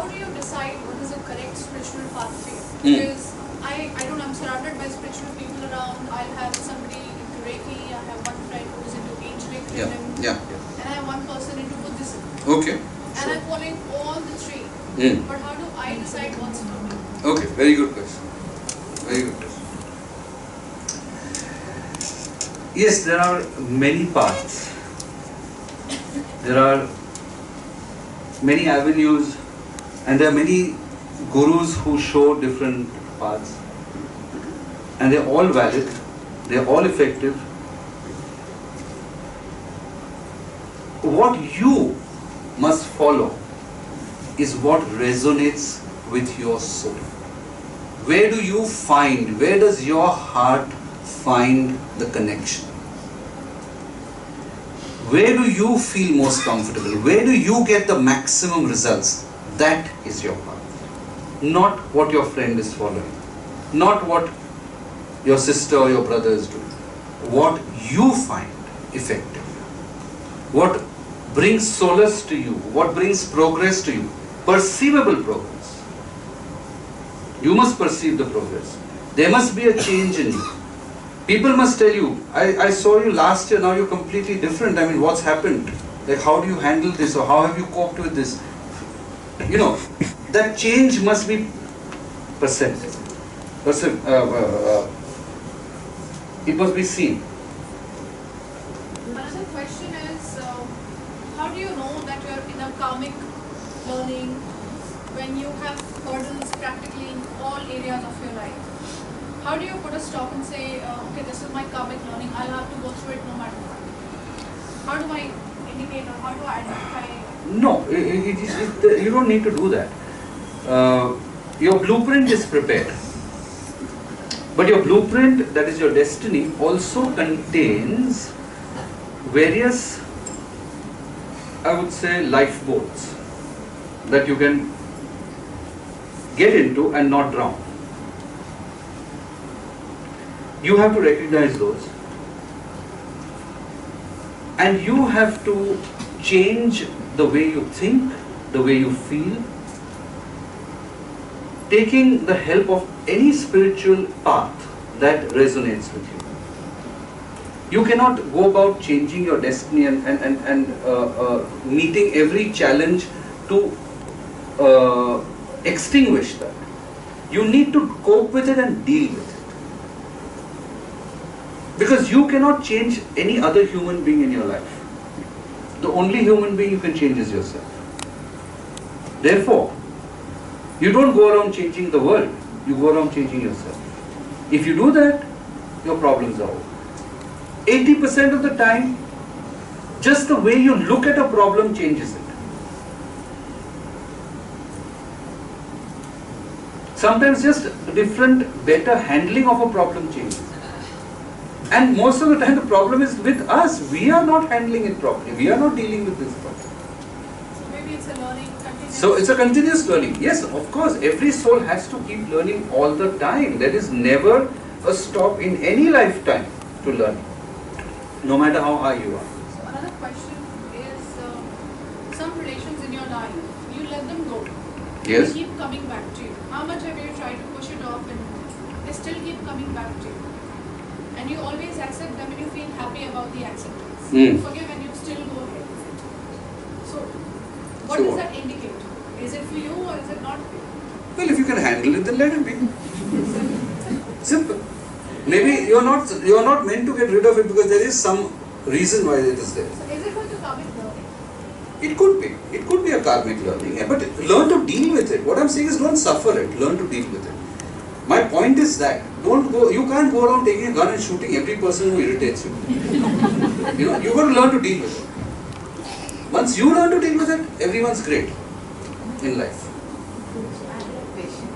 how do you decide what is the correct spiritual path for you? Because I'm surrounded by spiritual people around. I'll have somebody into Reiki, I have one friend who's into angelic rhythm, and I have one person into Buddhism. Okay. And I'm following all the three. But how do I decide what's for me? Okay, very good question. Very good question. Yes, there are many paths. There are many avenues, and there are many gurus who show different paths. And they're all valid, they're all effective. What you must follow is what resonates with your soul. Where do you find, where does your heart find the connection? Where do you feel most comfortable? Where do you get the maximum results? That is your path. Not what your friend is following. Not what your sister or your brother is doing. What you find effective. What brings solace to you. What brings progress to you. Perceivable progress. You must perceive the progress. There must be a change in you. People must tell you, I saw you last year, now you're completely different. I mean, what's happened? Like, how do you handle this, or how have you coped with this? You know, that change must be perceptive. It must be seen. Another question is, how do you know that you're in a karmic learning when you have hurdles practically in all areas of your life? How do you put a stop and say, okay, this is my karmic learning, I'll have to go through it no matter what? How do I indicate, or how do I identify? No, you don't need to do that. Your blueprint is prepared. But your blueprint, that is your destiny, also contains various, I would say, lifeboats that you can get into and not drown. You have to recognize those, and you have to change the way you think, the way you feel, taking the help of any spiritual path that resonates with you. You cannot go about changing your destiny and meeting every challenge to extinguish that. You need to cope with it and deal with it. Because you cannot change any other human being in your life. The only human being you can change is yourself. Therefore, you don't go around changing the world, you go around changing yourself. If you do that, your problems are over. 80% of the time, just the way you look at a problem changes it. Sometimes just a different, better handling of a problem changes. And most of the time the problem is with us. We are not handling it properly. We are not dealing with this problem. So maybe it's a learning continuous. So it's a continuous learning. Yes, of course, every soul has to keep learning all the time. There is never a stop in any lifetime to learn, no matter how high you are. So another question is, some relations in your life, you let them go. Yes. They keep coming back to you. How much have you tried to push it off and they still keep coming back to you? And you always accept them and you feel happy about the acceptance. You forgive and you still go ahead with it. So, what does that indicate? Is it for you or is it not for you? Well, if you can handle it, then let it be. Simple. Maybe you're not meant to get rid of it because there is some reason why it is there. So, is it going to karmic learning? It could be. It could be a karmic learning. But learn to deal with it. What I'm saying is don't suffer it. Learn to deal with it. My point is that you can't go around taking a gun and shooting every person who irritates you. You've got to learn to deal with it. Once you learn to deal with it, everyone's great in life. I have a question.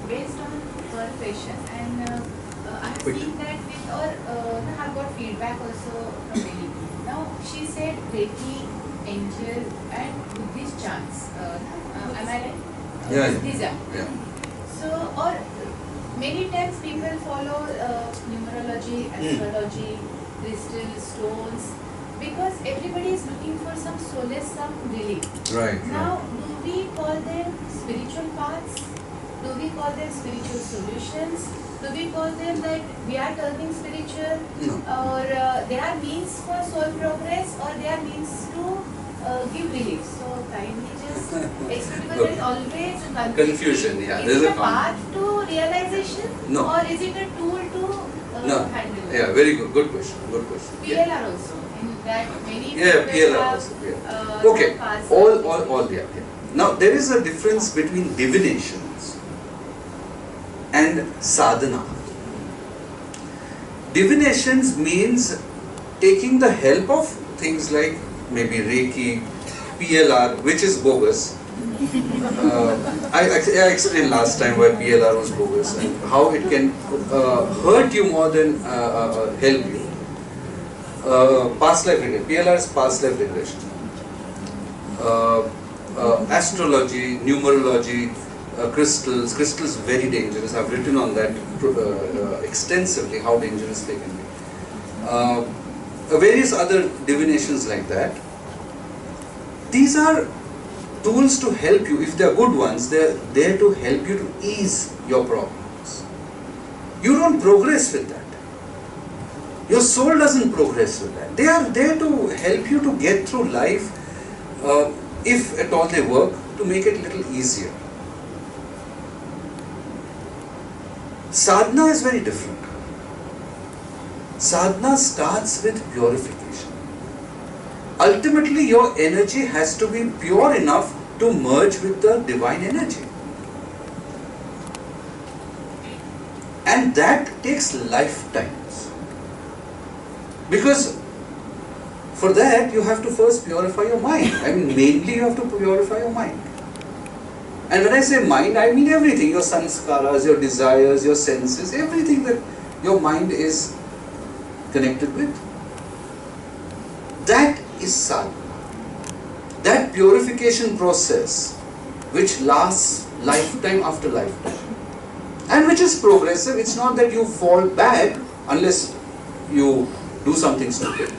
Based on her question, and I have seen that I have got feedback also from many. Now, she said Reiki, angel and Buddhist chants. Am I right? Yeah. Buddhism. Yeah. So, or many times people follow numerology, astrology, crystal stones, because everybody is looking for some solace, some relief. Right. Now, do we call them spiritual paths? Do we call them spiritual solutions? Do we call them that we are turning spiritual? No. Or they are means for soul progress, or they are means to give relief? So kindly just explain, because there is always a Confusion, yeah, Is there's it a a path to realization? No. Or is it a tool to No. handle? Yeah, very good. Good question. Good question. Yeah. PLR also. In that many Yeah, people PLR have, also. Yeah. some Okay. paths All. Yeah. Yeah. Now there is a difference between divinations and sadhana. Divinations means taking the help of things like maybe Reiki, PLR, which is bogus. I explained last time why PLR was bogus and how it can hurt you more than help you. Past life regression. PLR is past life regression. Astrology, numerology, crystals. Crystals very dangerous. I've written on that extensively how dangerous they can be. Various other divinations like that. These are tools to help you. If they are good ones, they are there to help you to ease your problems. You don't progress with that. Your soul doesn't progress with that. They are there to help you to get through life, if at all they work, to make it a little easier. Sadhana is very different. Sadhana starts with purification. Ultimately, your energy has to be pure enough to merge with the divine energy. And that takes lifetimes. Because for that, you have to first purify your mind. I mean, mainly you have to purify your mind. And when I say mind, I mean everything. Your sanskaras, your desires, your senses, everything that your mind is connected with. That is sadhana. That purification process, which lasts lifetime after lifetime, and which is progressive. It's not that you fall bad unless you do something stupid.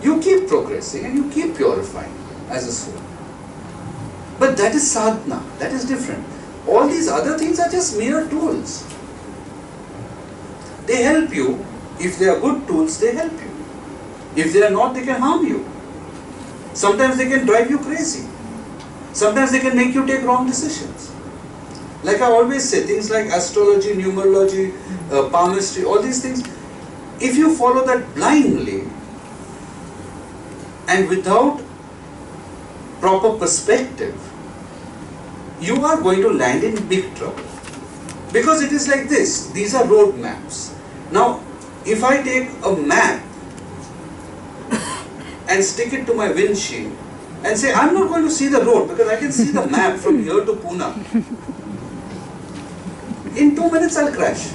You keep progressing and you keep purifying as a soul. But that is sadhana. That is different. All these other things are just mere tools. They help you. If they are good tools, they help you. If they are not, they can harm you. Sometimes they can drive you crazy. Sometimes they can make you take wrong decisions. Like I always say, things like astrology, numerology, palmistry, all these things, if you follow that blindly and without proper perspective, you are going to land in big trouble. Because it is like this, these are road maps. Now, if I take a map and stick it to my windshield and say, I'm not going to see the road because I can see the map from here to Pune. In 2 minutes I'll crash.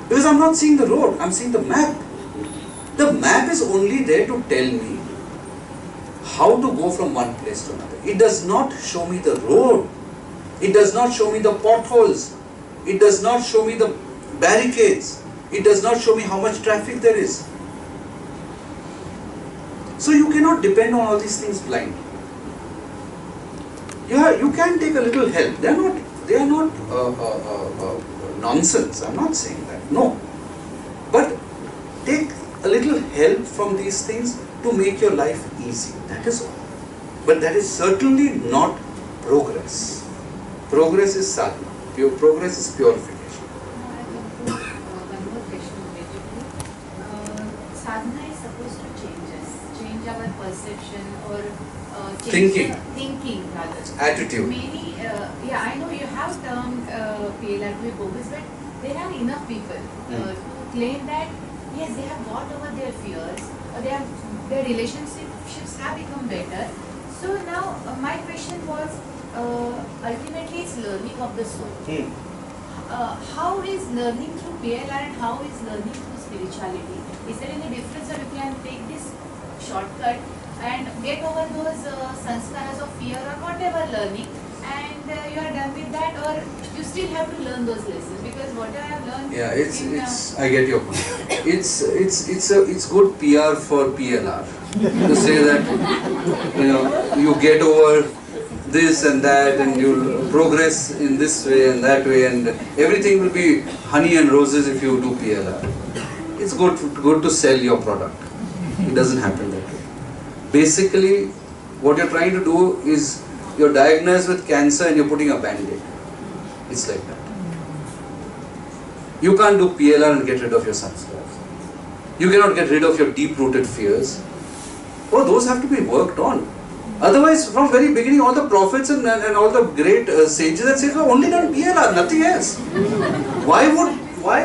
Because I'm not seeing the road, I'm seeing the map. The map is only there to tell me how to go from one place to another. It does not show me the road. It does not show me the potholes. It does not show me the barricades. It does not show me how much traffic there is. So you cannot depend on all these things blindly. You can take a little help. They are not nonsense. I'm not saying that. No. But take a little help from these things to make your life easy. That is all. But that is certainly not progress. Progress is sadhana. Progress is purification. One more question basically. Sadhana is supposed to change us, change our perception or change thinking rather. Attitude. Many, I know you have termed PLR to be bogus, but there are enough people who claim that yes, they have got over their fears, or their relationships have become better. So now my question was, ultimately it's learning of the soul. How is learning through PLR and how is learning through spirituality? Is there any difference, or you can take this shortcut and get over those sanskaras of fear or whatever learning, and you are done with that, or you still have to learn those lessons? Because what I have learned, it's I get your point. It's good PR for PLR. to say that, you get over this and that and you'll progress in this way and that way and everything will be honey and roses if you do PLR. It's good to sell your product. It doesn't happen that way. Basically, what you're trying to do is you're diagnosed with cancer and you're putting a band-aid. It's like that. You can't do PLR and get rid of your sunscars. You cannot get rid of your deep-rooted fears. Oh, those have to be worked on. Otherwise, from very beginning, all the prophets and all the great sages and sages were only done PLR, nothing else. Why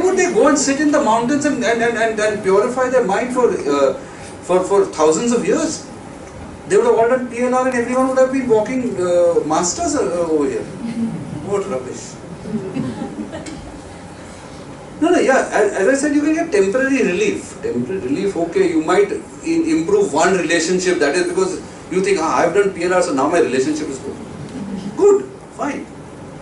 would they go and sit in the mountains and purify their mind for thousands of years? They would have all done PLR and everyone would have been walking masters over here. What rubbish. No, yeah, as I said, you can get temporary relief. Temporary relief, okay, you might improve one relationship, that is because you think, I've done PLR, so now my relationship is good. Good, fine.